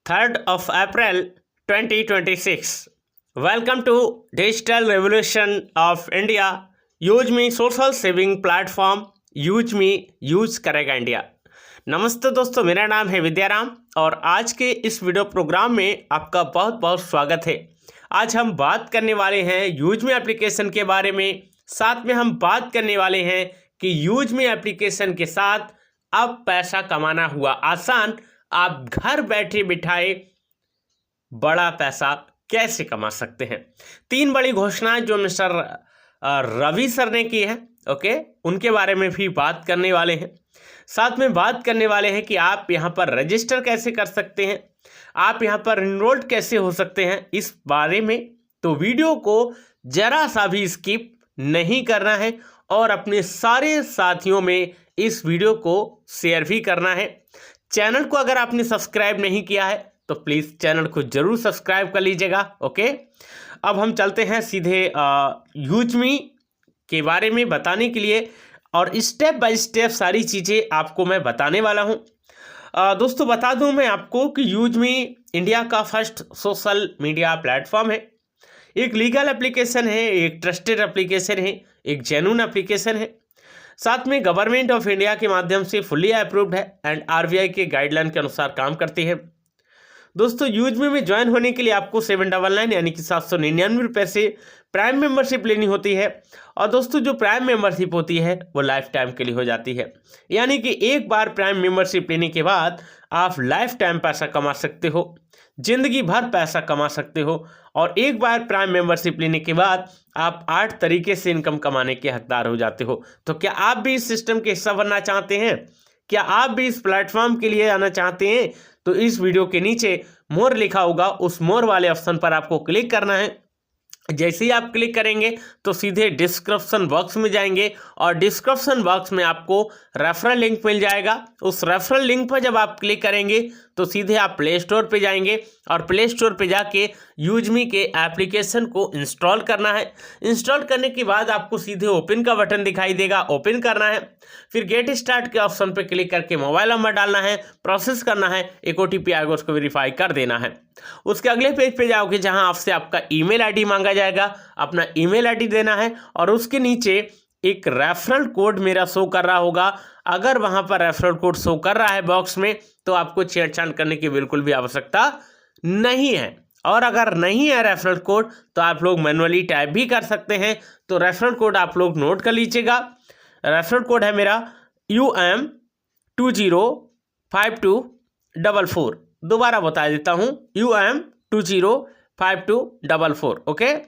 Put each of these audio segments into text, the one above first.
3rd of April 2026. Welcome to Digital Revolution of India. Use me social saving platform use me use करेगा India. नमस्ते दोस्तों, मेरा नाम है विद्याराम और आज के इस वीडियो प्रोग्राम में आपका बहुत बहुत स्वागत है। आज हम बात करने वाले हैं यूज मी एप्लीकेशन के बारे में। साथ में हम बात करने वाले हैं कि यूज मी एप्लीकेशन के साथ अब पैसा कमाना हुआ आसान। आप घर बैठे बिठाए बड़ा पैसा कैसे कमा सकते हैं। 3 बड़ी घोषणाएं जो मिस्टर रवि सर ने की है, उनके बारे में भी बात करने वाले हैं। साथ में बात करने वाले हैं कि आप यहां पर रजिस्टर कैसे कर सकते हैं, आप यहां पर इनरोल्ड कैसे हो सकते हैं, इस बारे में। तो वीडियो को जरा सा भी स्किप नहीं करना है और अपने सारे साथियों में इस वीडियो को शेयर भी करना है। चैनल को अगर आपने सब्सक्राइब नहीं किया है तो प्लीज़ चैनल को जरूर सब्सक्राइब कर लीजिएगा। अब हम चलते हैं सीधे यूज मी के बारे में बताने के लिए और स्टेप बाय स्टेप सारी चीज़ें आपको मैं बताने वाला हूं। दोस्तों बता दूं मैं आपको कि यूज मी इंडिया का फर्स्ट सोशल मीडिया प्लेटफॉर्म है। एक लीगल एप्लीकेशन है, एक ट्रस्टेड एप्लीकेशन है, एक जेन्युइन एप्लीकेशन है। साथ में गवर्नमेंट ऑफ इंडिया के माध्यम से फुल्ली अप्रूव्ड है एंड आरबीआई के गाइडलाइन के अनुसार काम करती है। दोस्तों यूज मी में ज्वाइन होने के लिए आपको 799 यानी कि 799 रुपये से प्राइम मेंबरशिप लेनी होती है। और दोस्तों जो प्राइम मेंबरशिप होती है वो लाइफ टाइम के लिए हो जाती है, यानी कि एक बार प्राइम मेंबरशिप लेने के बाद आप लाइफ टाइम पैसा कमा सकते हो, जिंदगी भर पैसा कमा सकते हो। और एक बार प्राइम मेंबरशिप लेने के बाद आप 8 तरीके से इनकम कमाने के हकदार हो जाते हो। तो क्या आप भी इस सिस्टम के हिस्सा बनना चाहते हैं? क्या आप भी इस प्लेटफॉर्म के लिए आना चाहते हैं? तो इस वीडियो के नीचे मोर लिखा होगा, उस मोर वाले ऑप्शन पर आपको क्लिक करना है। जैसे ही आप क्लिक करेंगे तो सीधे डिस्क्रिप्शन बॉक्स में जाएंगे और डिस्क्रिप्शन बॉक्स में आपको रेफरल लिंक मिल जाएगा। उस रेफरल लिंक पर जब आप क्लिक करेंगे तो सीधे आप प्ले स्टोर पे जाएंगे और प्ले स्टोर पे जाके यूज मी के एप्लीकेशन को इंस्टॉल करना है। इंस्टॉल करने के बाद आपको सीधे ओपन का बटन दिखाई देगा, ओपन करना है। फिर गेट स्टार्ट के ऑप्शन पे क्लिक करके मोबाइल नंबर डालना है, प्रोसेस करना है, एक ओटीपी आएगा उसको वेरीफाई कर देना है। उसके अगले पेज पे जाओगे जहां आपसे आपका ईमेल आईडी मांगा जाएगा, अपना ईमेल आईडी देना है और उसके नीचे एक रेफरल कोड मेरा शो कर रहा होगा। अगर वहां पर रेफरल कोड शो कर रहा है बॉक्स में तो आपको छेड़छाड़ करने की बिल्कुल भी आवश्यकता नहीं है। और अगर नहीं है रेफरल कोड तो आप लोग मैनुअली टाइप भी कर सकते हैं। तो रेफरल कोड आप लोग नोट कर लीजिएगा। रेफरल कोड है मेरा UM205244। दोबारा बता देता हूँ, UM205244।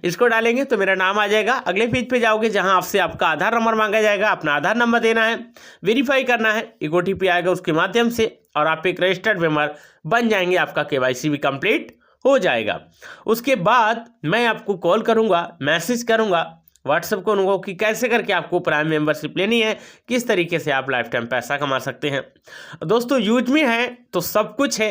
इसको डालेंगे तो मेरा नाम आ जाएगा। अगले पेज पे जाओगे जहां आपसे आपका आधार नंबर मांगा जाएगा, अपना आधार नंबर देना है, वेरीफाई करना है, एक ओटीपी आएगा उसके माध्यम से और आप एक रजिस्टर्ड मेंबर बन जाएंगे। आपका केवाईसी भी कंप्लीट हो जाएगा। उसके बाद मैं आपको कॉल करूंगा, मैसेज करूंगा, व्हाट्सएप करूंगा कि कैसे करके आपको प्राइम मेंबरशिप लेनी है, किस तरीके से आप लाइफ टाइम पैसा कमा सकते हैं। दोस्तों यूज मी है तो सब कुछ है,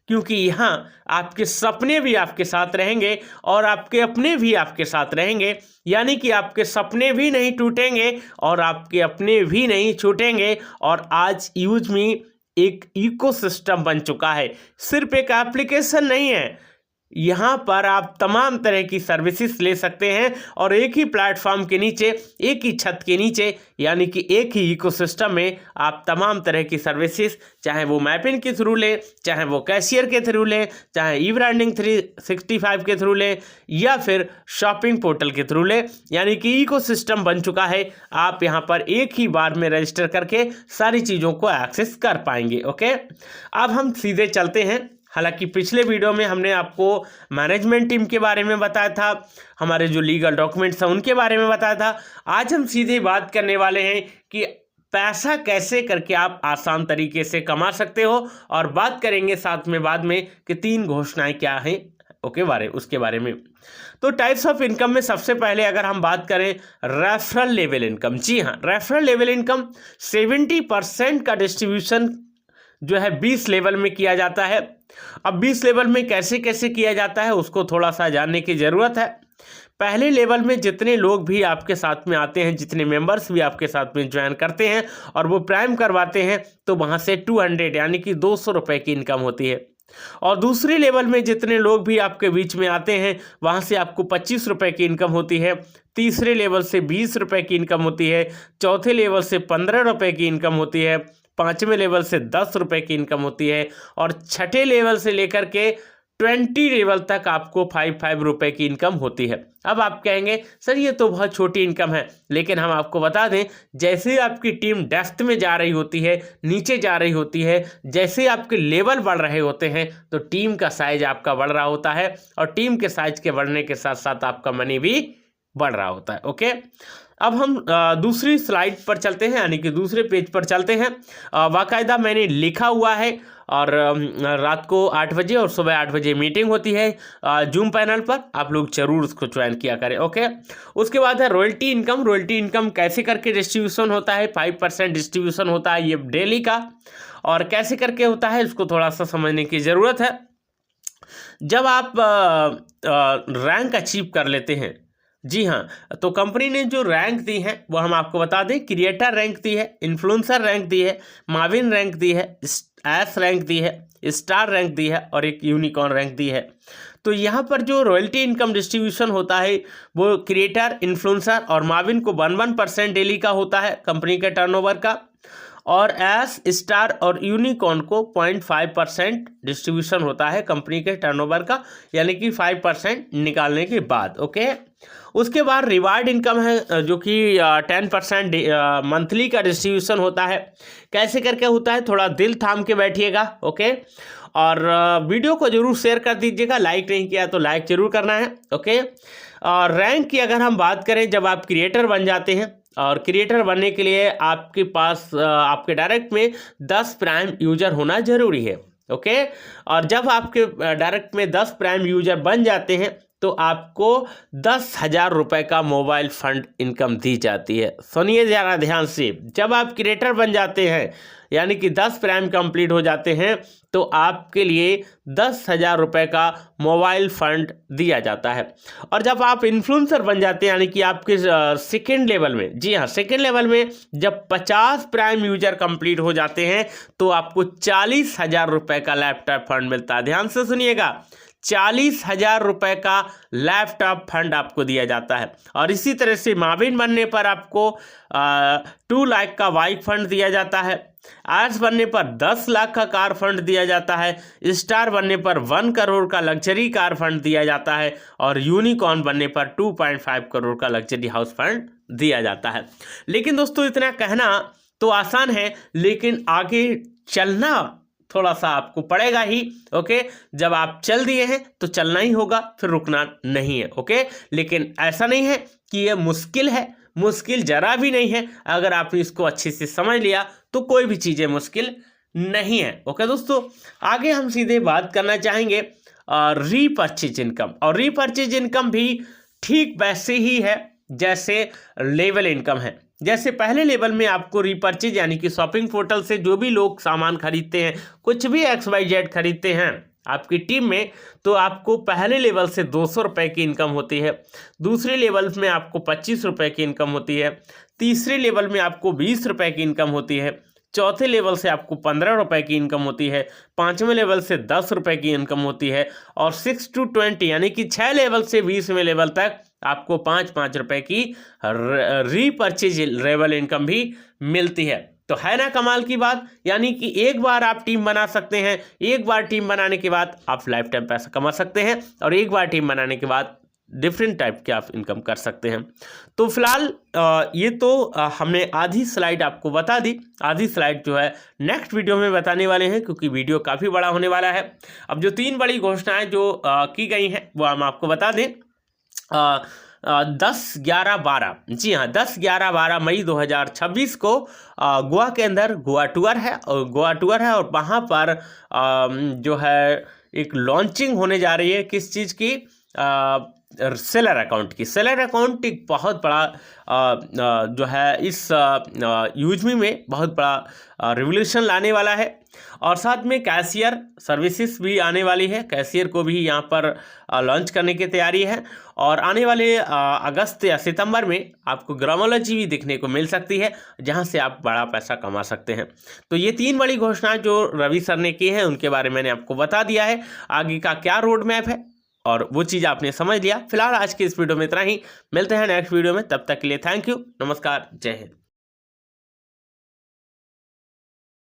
क्योंकि यहाँ आपके सपने भी आपके साथ रहेंगे और आपके अपने भी आपके साथ रहेंगे, यानी कि आपके सपने भी नहीं टूटेंगे और आपके अपने भी नहीं छूटेंगे। और आज यूज मी एक इकोसिस्टम बन चुका है, सिर्फ एक एप्लीकेशन नहीं है। यहाँ पर आप तमाम तरह की सर्विसेज ले सकते हैं और एक ही प्लेटफॉर्म के नीचे, एक ही छत के नीचे, यानी कि एक ही इकोसिस्टम में आप तमाम तरह की सर्विसेज, चाहे वो मैपिंग के थ्रू लें, चाहे वो कैशियर के थ्रू लें, चाहे ई ब्रांडिंग 365 के थ्रू लें या फिर शॉपिंग पोर्टल के थ्रू लें, यानी कि इकोसिस्टम बन चुका है। आप यहाँ पर एक ही बार में रजिस्टर करके सारी चीज़ों को एक्सेस कर पाएंगे। अब हम सीधे चलते हैं। हालांकि पिछले वीडियो में हमने आपको मैनेजमेंट टीम के बारे में बताया था, हमारे जो लीगल डॉक्यूमेंट्स हैं उनके बारे में बताया था। आज हम सीधे बात करने वाले हैं कि पैसा कैसे करके आप आसान तरीके से कमा सकते हो और बात करेंगे साथ में बाद में कि 3 घोषणाएं क्या हैं उसके बारे में। तो टाइप्स ऑफ इनकम में सबसे पहले अगर हम बात करें रेफरल लेवल इनकम, जी हाँ, रेफरल लेवल इनकम 70% का डिस्ट्रीब्यूशन जो है 20 लेवल में किया जाता है। अब 20 लेवल में कैसे कैसे किया जाता है उसको थोड़ा सा जानने की ज़रूरत है। पहले लेवल में जितने लोग भी आपके साथ में आते हैं, जितने मेंबर्स भी आपके साथ में ज्वाइन करते हैं और वो प्राइम करवाते हैं, तो वहाँ से 200 यानी कि 200 रुपये की इनकम होती है। और दूसरे लेवल में जितने लोग भी आपके बीच में आते हैं वहाँ से आपको 25 रुपये की इनकम होती है। तीसरे लेवल से 20 रुपये की इनकम होती है। चौथे लेवल से 15 रुपये की इनकम होती है। पाँचवें लेवल से 10 रुपये की इनकम होती है। और छठे लेवल से लेकर के 20 लेवल तक आपको 5 रुपये की इनकम होती है। अब आप कहेंगे सर ये तो बहुत छोटी इनकम है, लेकिन हम आपको बता दें जैसे आपकी टीम डेप्थ में जा रही होती है, नीचे जा रही होती है, जैसे आपके लेवल बढ़ रहे होते हैं तो टीम का साइज आपका बढ़ रहा होता है और टीम के साइज के बढ़ने के साथ साथ आपका मनी भी बढ़ रहा होता है। ओके, अब हम दूसरी स्लाइड पर चलते हैं, यानी कि दूसरे पेज पर चलते हैं। बाकायदा मैंने लिखा हुआ है और रात को 8 बजे और सुबह 8 बजे मीटिंग होती है जूम पैनल पर, आप लोग जरूर उसको ज्वाइन किया करें। ओके, उसके बाद है रॉयल्टी इनकम। रॉयल्टी इनकम कैसे करके डिस्ट्रीब्यूशन होता है, 5% डिस्ट्रीब्यूशन होता है ये डेली का, और कैसे करके होता है इसको थोड़ा सा समझने की ज़रूरत है। जब आप रैंक अचीव कर लेते हैं, जी हाँ, तो कंपनी ने जो रैंक दी है वो हम आपको बता दें, क्रिएटर रैंक दी है, इन्फ्लुएंसर रैंक दी है, माविन रैंक दी है, एस रैंक दी है, स्टार रैंक दी है और एक यूनिकॉर्न रैंक दी है। तो यहाँ पर जो रॉयल्टी इनकम डिस्ट्रीब्यूशन होता है वो क्रिएटर, इन्फ्लुएंसर और माविन को 1% डेली का होता है कंपनी के टर्नओवर का, और एस, स्टार और यूनिकॉर्न को 0.5% डिस्ट्रीब्यूशन होता है कंपनी के टर्नओवर का, यानी कि 5% निकालने के बाद। ओके, उसके बाद रिवार्ड इनकम है जो कि 10% मंथली का डिस्ट्रीब्यूशन होता है। कैसे करके होता है थोड़ा दिल थाम के बैठिएगा। ओके, और वीडियो को जरूर शेयर कर दीजिएगा, लाइक नहीं किया तो लाइक जरूर करना है। ओके, और रैंक की अगर हम बात करें, जब आप क्रिएटर बन जाते हैं, और क्रिएटर बनने के लिए आपके पास आपके डायरेक्ट में 10 प्राइम यूजर होना जरूरी है। ओके, और जब आपके डायरेक्ट में 10 प्राइम यूजर बन जाते हैं तो आपको 10,000 रुपये का मोबाइल फंड इनकम दी जाती है। सुनिए ज़रा ध्यान से, जब आप क्रिएटर बन जाते हैं यानी कि 10 प्राइम कंप्लीट हो जाते हैं तो आपके लिए 10,000 रुपये का मोबाइल फंड दिया जाता है। और जब आप इन्फ्लुएंसर बन जाते हैं यानी कि आपके सेकेंड लेवल में, जी हाँ, सेकेंड लेवल में जब 50 प्राइम यूजर कंप्लीट हो जाते हैं तो आपको 40,000 रुपये का लैपटॉप फंड मिलता है। ध्यान से सुनिएगा, 40,000 रुपये का लैपटॉप फंड आपको दिया जाता है। और इसी तरह से माविन बनने पर आपको 2 लाख का बाइक फंड दिया जाता है। आर्ट्स बनने पर 10 लाख का कार फंड दिया जाता है। स्टार बनने पर 1 करोड़ का लग्जरी कार फंड दिया जाता है। और यूनिकॉर्न बनने पर 2.5 करोड़ का लग्जरी हाउस फंड दिया जाता है। लेकिन दोस्तों इतना कहना तो आसान है, लेकिन आगे चलना थोड़ा सा आपको पड़ेगा ही। ओके, जब आप चल दिए हैं तो चलना ही होगा, फिर रुकना नहीं है। ओके, लेकिन ऐसा नहीं है कि ये मुश्किल है, मुश्किल जरा भी नहीं है। अगर आपने इसको अच्छे से समझ लिया तो कोई भी चीज़ें मुश्किल नहीं है। ओके दोस्तों, आगे हम सीधे बात करना चाहेंगे रीपर्चेज इनकम। और रीपर्चेज इनकम भी ठीक वैसे ही है जैसे लेवल इनकम है। जैसे पहले लेवल में आपको रीपर्चेज यानी कि शॉपिंग पोर्टल से जो भी लोग सामान खरीदते हैं, कुछ भी XYZ खरीदते हैं आपकी टीम में, तो आपको पहले लेवल से 200 रुपये की इनकम होती है। दूसरे लेवल में आपको 25 रुपये की इनकम होती है। तीसरे लेवल में आपको 20 रुपये की इनकम होती है। चौथे लेवल से आपको 15 रुपये की इनकम होती है। पाँचवें लेवल से 10 रुपये की इनकम होती है। और 6 to 20 यानी कि 6 लेवल से 20वें लेवल तक आपको 5-5 रुपये की रीपर्चेज लेवल इनकम भी मिलती है। तो है ना कमाल की बात, यानी कि एक बार आप टीम बना सकते हैं, एक बार टीम बनाने के बाद आप लाइफ टाइम पैसा कमा सकते हैं, और एक बार टीम बनाने के बाद डिफरेंट टाइप के आप इनकम कर सकते हैं। तो फिलहाल ये तो हमने आधी स्लाइड आपको बता दी। आधी स्लाइड जो है नेक्स्ट वीडियो में बताने वाले हैं, क्योंकि वीडियो काफ़ी बड़ा होने वाला है। अब जो 3 बड़ी घोषणाएं जो की गई हैं वो हम आपको बता दें। 10-11-12, जी हाँ, 10-11-12 मई 2026 को गोवा के अंदर गोवा टूर है, और वहाँ पर जो है एक लॉन्चिंग होने जा रही है। किस चीज़ की? सेलर अकाउंट की। सेलर अकाउंट एक बहुत बड़ा जो है इस यूजमी में बहुत बड़ा रिवोल्यूशन लाने वाला है। और साथ में कैशियर सर्विसेज भी आने वाली है, कैशियर को भी यहाँ पर लॉन्च करने की तैयारी है। और आने वाले अगस्त या सितंबर में आपको ग्रामोलॉजी भी देखने को मिल सकती है, जहाँ से आप बड़ा पैसा कमा सकते हैं। तो ये 3 बड़ी घोषणाएं जो रवि सर ने की हैं उनके बारे में मैंने आपको बता दिया है, आगे का क्या रोड मैप है और वो चीज़ आपने समझ लिया। फिलहाल आज की इस वीडियो में इतना ही, मिलते हैं नेक्स्ट वीडियो में, तब तक के लिए थैंक यू, नमस्कार, जय हिंद।